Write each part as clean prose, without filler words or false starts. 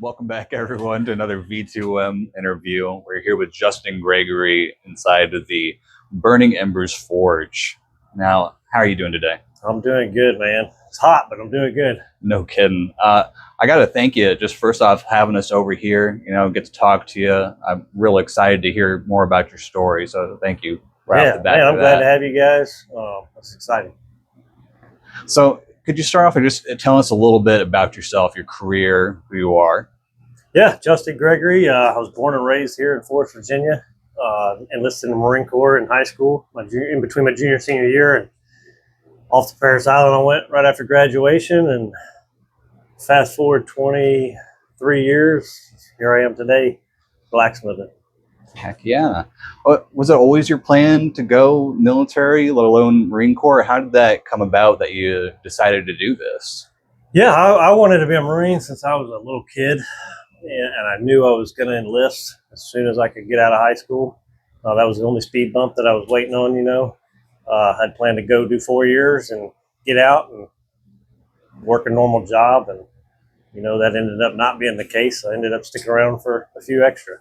Welcome back, everyone, to another V²M interview. We're here with Justin Gregory inside of the Burning Embers Forge. Now, how are you doing today? I'm doing good, man. It's hot, but I'm doing good. No kidding. I got to thank you just first off having us over here, get to talk to you. I'm real excited to hear more about your story. So thank you right off the bat. Man, I'm glad to have you guys. It's exciting. So could you start off and just tell us a little bit about yourself, your career, who you are? Yeah, Justin Gregory. I was born and raised here in Forest, Virginia. Enlisted in the Marine Corps in high school, in between my junior and senior year, and off to Paris Island I went right after graduation. And fast forward 23 years, here I am today, blacksmithing. Heck yeah. Was it always your plan to go military, let alone Marine Corps? How did that come about that you decided to do this? Yeah, I wanted to be a Marine since I was a little kid, and I knew I was going to enlist as soon as I could get out of high school. That was the only speed bump that I was waiting on, I'd planned to go do 4 years and get out and work a normal job, and that ended up not being the case. I ended up sticking around for a few extra.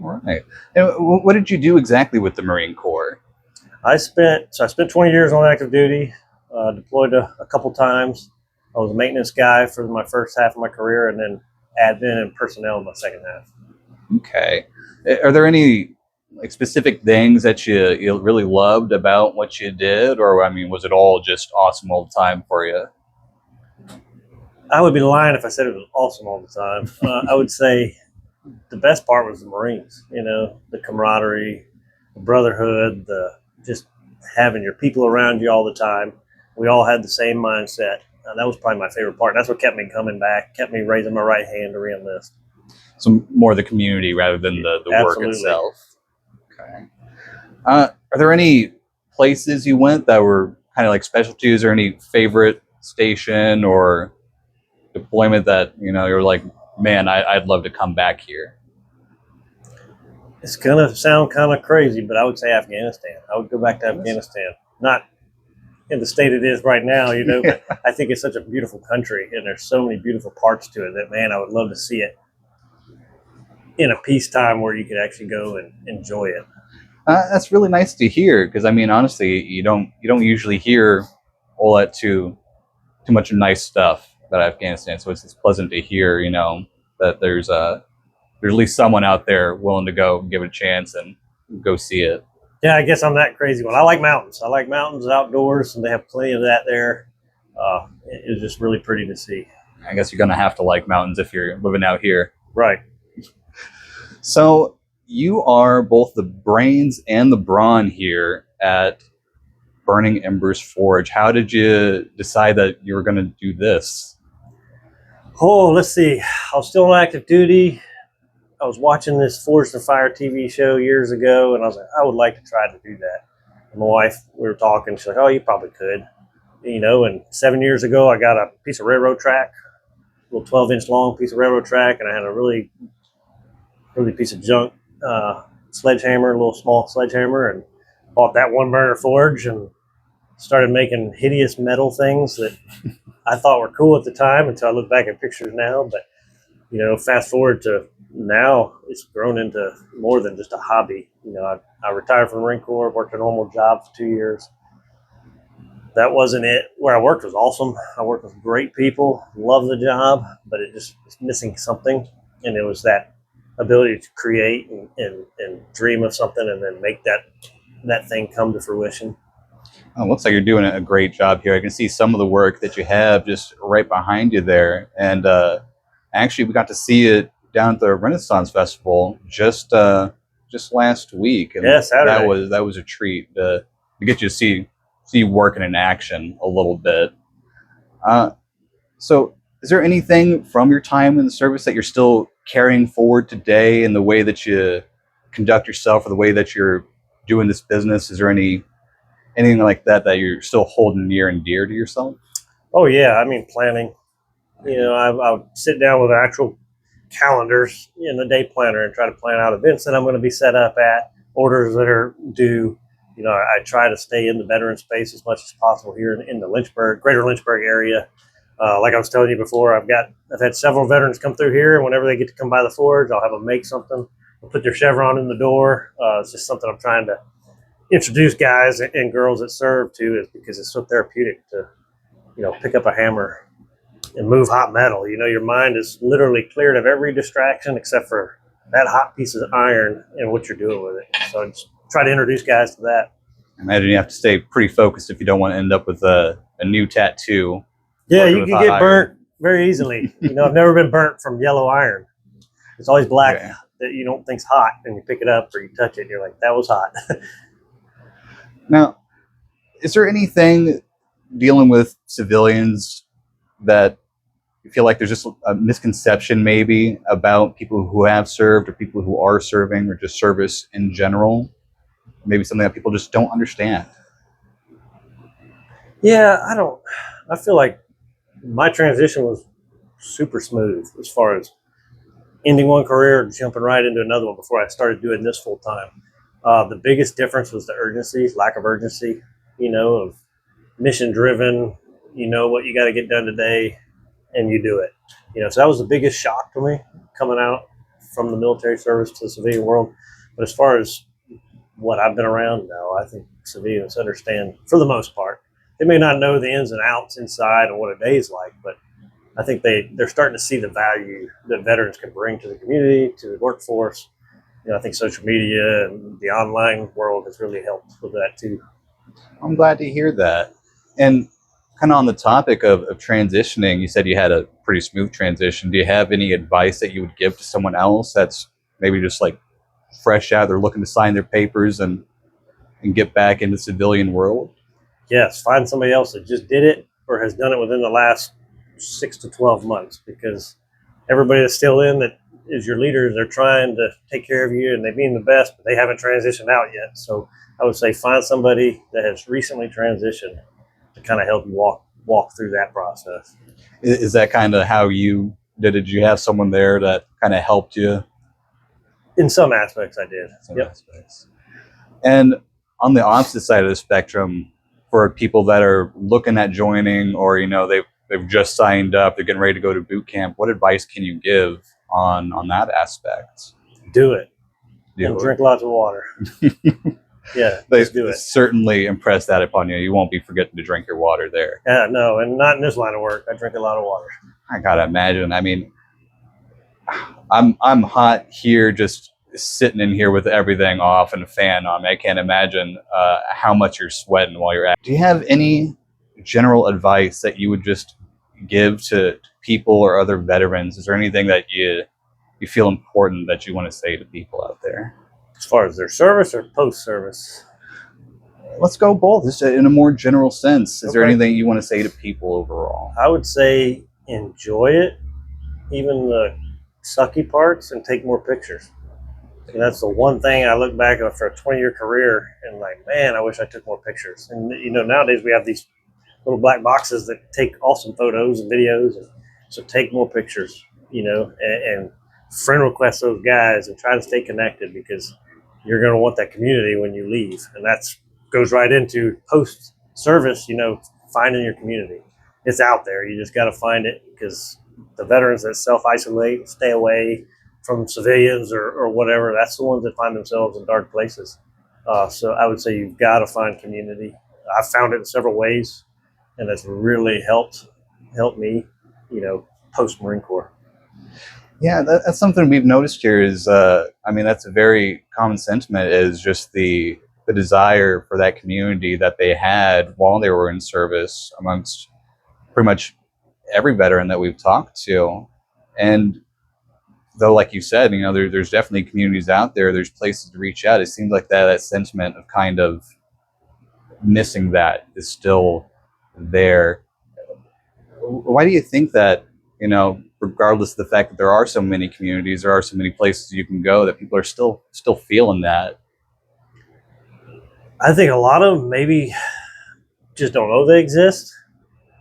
All right. And what did you do exactly with the Marine Corps? I spent 20 years on active duty, deployed a couple times. I was a maintenance guy for my first half of my career, and then admin and personnel in my second half. Okay. Are there any specific things that you really loved about what you did, or was it all just awesome all the time for you? I would be lying if I said it was awesome all the time. I would say the best part was the Marines, the camaraderie, the brotherhood, the just having your people around you all the time. We all had the same mindset. That was probably my favorite part. That's what kept me coming back, kept me raising my right hand to re-enlist. So more the community rather than the work itself. Okay. Are there any places you went that were kind of like specialties, or any favorite station or deployment that, you're like, man, I'd love to come back here? It's going to sound kind of crazy, but I would say Afghanistan. I would go back to Afghanistan. Not in the state it is right now, but I think it's such a beautiful country, and there's so many beautiful parts to it that, man, I would love to see it in a peacetime where you could actually go and enjoy it. That's really nice to hear, because honestly, you don't usually hear all that too much nice stuff about Afghanistan. So it's pleasant to hear, that there's at least someone out there willing to go give it a chance and go see it. Yeah, I guess I'm that crazy one. I like mountains. I like mountains outdoors, and they have plenty of that there. It's just really pretty to see. I guess you're going to have to like mountains if you're living out here. Right. So you are both the brains and the brawn here at Burning Embers Forge. How did you decide that you were going to do this? Oh, let's see. I was still on active duty. I was watching this Forged in Fire TV show years ago, and I was like, I would like to try to do that. And my wife, we were talking. She's like, oh, you probably could. And 7 years ago, I got a piece of railroad track, a little 12-inch long piece of railroad track, and I had a really piece of junk sledgehammer, a little small sledgehammer, and bought that one burner forge and started making hideous metal things that I thought were cool at the time until I look back at pictures now. But, fast forward to now, it's grown into more than just a hobby. I retired from the Marine Corps, worked a normal job for 2 years. That wasn't it. Where I worked was awesome. I worked with great people, loved the job, but it just was missing something. And it was that ability to create and dream of something and then make that thing come to fruition. It looks like you're doing a great job here. I can see some of the work that you have just right behind you there. And actually, we got to see it down at the Renaissance Festival just last week. And yeah, Saturday. That was a treat to get you to see you working in action a little bit. So is there anything from your time in the service that you're still carrying forward today in the way that you conduct yourself or the way that you're doing this business? Is there anything like that you're still holding near and dear to yourself? Oh, yeah. Planning. I would sit down with actual calendars in the day planner and try to plan out events that I'm going to be set up at, orders that are due. I try to stay in the veteran space as much as possible here in the greater Lynchburg area. Like I was telling you before, I've had several veterans come through here, and whenever they get to come by the forge, I'll have them make something. They'll put their chevron in the door. It's just something I'm trying to introduce guys and girls that serve to, is because it's so therapeutic to, pick up a hammer and move hot metal. Your mind is literally cleared of every distraction except for that hot piece of iron and what you're doing with it. So I just try to introduce guys to that. I imagine you have to stay pretty focused if you don't want to end up with a new tattoo. Yeah, you can get burnt very easily. I've never been burnt from yellow iron. It's always black that you don't think's hot, and you pick it up or you touch it and you're like, that was hot. Now, is there anything dealing with civilians that you feel like there's just a misconception maybe about people who have served or people who are serving or just service in general? Maybe something that people just don't understand? Yeah, I feel like my transition was super smooth as far as ending one career and jumping right into another one before I started doing this full time. The biggest difference was the urgency, lack of urgency, of mission driven, what you got to get done today, and you do it. So that was the biggest shock to me coming out from the military service to the civilian world. But as far as what I've been around, no, I think civilians understand for the most part. They may not know the ins and outs inside and what a day is like, but I think they're starting to see the value that veterans can bring to the community, to the workforce. I think social media and the online world has really helped with that too. I'm glad to hear that. And kind of on the topic of transitioning, you said you had a pretty smooth transition. Do you have any advice that you would give to someone else that's maybe just like fresh out, they're looking to sign their papers and get back into the civilian world? Yes, find somebody else that just did it or has done it within the last 6 to 12 months, because everybody that's still in that is your leaders, they're trying to take care of you and they mean the best, but they haven't transitioned out yet. So I would say find somebody that has recently transitioned to kind of help you walk through that process. Is that kind of how you did it? Did you have someone there that kind of helped you? In some aspects, I did. Aspects. And on the opposite side of the spectrum, for people that are looking at joining, or they've just signed up, they're getting ready to go to boot camp, what advice can you give on that aspect? Do it. And drink lots of water. Yeah, they do it. Certainly impress that upon you. You won't be forgetting to drink your water there. Yeah, no, and not in this line of work. I drink a lot of water. I gotta imagine. I mean, I'm hot here, just sitting in here with everything off and a fan on. I can't imagine how much you're sweating while you're at. Do you have any general advice that you would just give to people or other veterans? Is there anything that you feel important that you want to say to people out there? As far as their service or post-service? Let's go both, just in a more general sense. Is there anything you want to say to people overall? I would say enjoy it, even the sucky parts, and take more pictures. And that's the one thing I look back after a 20-year career and like, man, I wish I took more pictures. And nowadays we have these little black boxes that take awesome photos and videos. And so take more pictures, and friend request those guys and try to stay connected, because you're going to want that community when you leave. And that goes right into post-service, finding your community. It's out there. You just got to find it, because the veterans that self-isolate, stay away from civilians or whatever, that's the ones that find themselves in dark places. So I would say you've got to find community. I've found it in several ways, and it's really helped me, post Marine Corps. Yeah, that's something we've noticed here is, that's a very common sentiment, is just the desire for that community that they had while they were in service amongst pretty much every veteran that we've talked to. And though, like you said, there's definitely communities out there, there's places to reach out. It seems like that sentiment of kind of missing that is still there. Why do you think that, regardless of the fact that there are so many communities, there are so many places you can go, that people are still feeling that? I think a lot of them maybe just don't know they exist.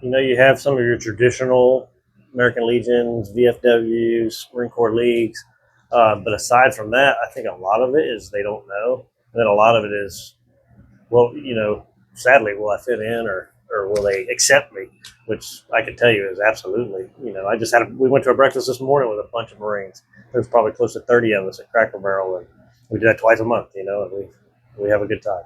You have some of your traditional American Legions, VFWs, Marine Corps leagues. But aside from that, I think a lot of it is they don't know. And then a lot of it is, well, sadly, will I fit in or or will they accept me? Which I can tell you is absolutely. You know, we went to a breakfast this morning with a bunch of Marines. There's probably close to 30 of us at Cracker Barrel, and we do that twice a month. You know, and we have a good time.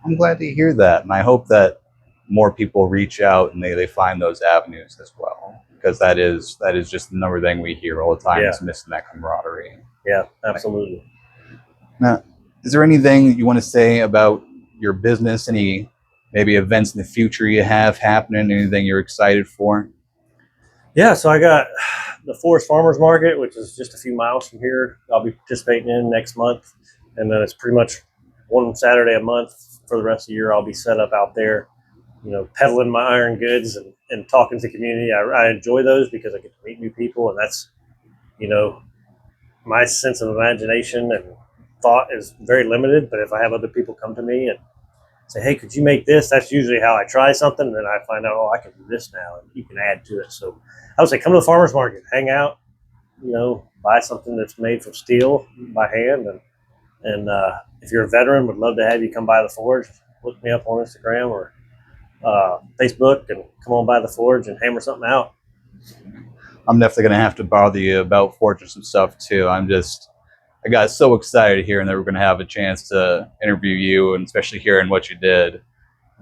I'm glad to hear that, and I hope that more people reach out and they find those avenues as well, because that is just another thing we hear all the time, is missing that camaraderie. Yeah, absolutely. Now, is there anything you want to say about your business? Any maybe events in the future you have happening? Anything you're excited for? Yeah, so I got the Forest Farmers Market, which is just a few miles from here. I'll be participating in next month, and then it's pretty much one Saturday a month for the rest of the year. I'll be set up out there, you know, peddling my iron goods and talking to the community. I enjoy those because I get to meet new people, and that's, you know, my sense of imagination and thought is very limited. But if I have other people come to me and say, hey, could you make this? That's usually how I try something, and then I find out, oh, I can do this now, and you can add to it. So I would say come to the farmer's market, hang out, you know, buy something that's made from steel by hand, and if you're a veteran, would love to have you come by the forge. Look me up on Instagram or Facebook, and come on by the forge and hammer something out. I'm definitely going to have to bother you about forging some stuff too. I got so excited hearing that we're going to have a chance to interview you, and especially hearing what you did.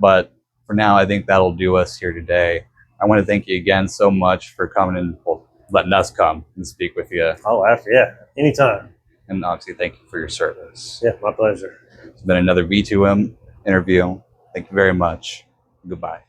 But for now, I think that'll do us here today. I want to thank you again so much for coming and letting us come and speak with you. Oh, yeah, anytime. And obviously, thank you for your service. Yeah, my pleasure. It's been another V²M interview. Thank you very much. Goodbye.